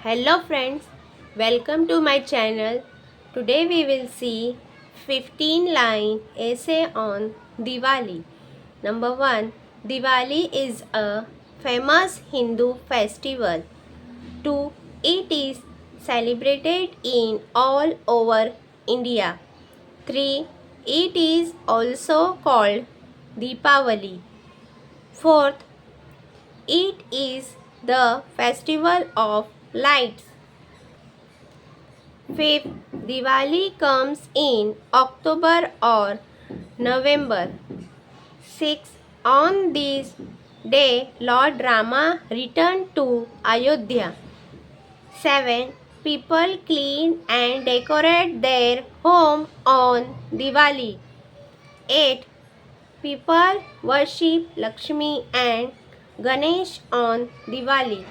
Hello friends, welcome to my channel. Today we will see 15-line essay on Diwali. Number 1. Diwali is a famous Hindu festival. 2. It is celebrated in all over India. 3. It is also called Deepawali. 4th. It is the festival of lights. 5th, Diwali comes in October or November. 6th, on this day, Lord Rama returned to Ayodhya. 7th, people clean and decorate their home on Diwali. 8th, people worship Lakshmi and Ganesh on Diwali.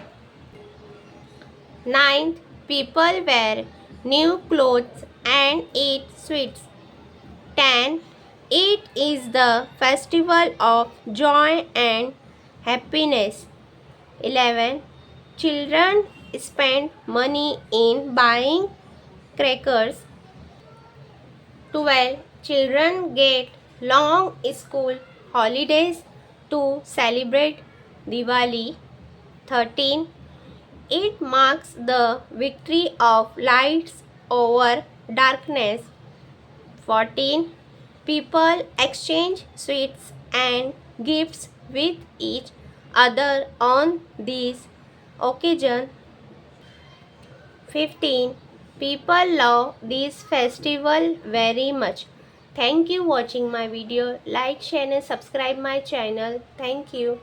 9th, people wear new clothes and eat sweets. 10. It is the festival of joy and happiness. 11. Children spend money in buying crackers. 12. Children get long school holidays to celebrate Diwali. 13. It marks the victory of lights over darkness. 14. People exchange sweets and gifts with each other on this occasion. 15. People love this festival very much. Thank you for watching my video. Like, share and subscribe my channel. Thank you.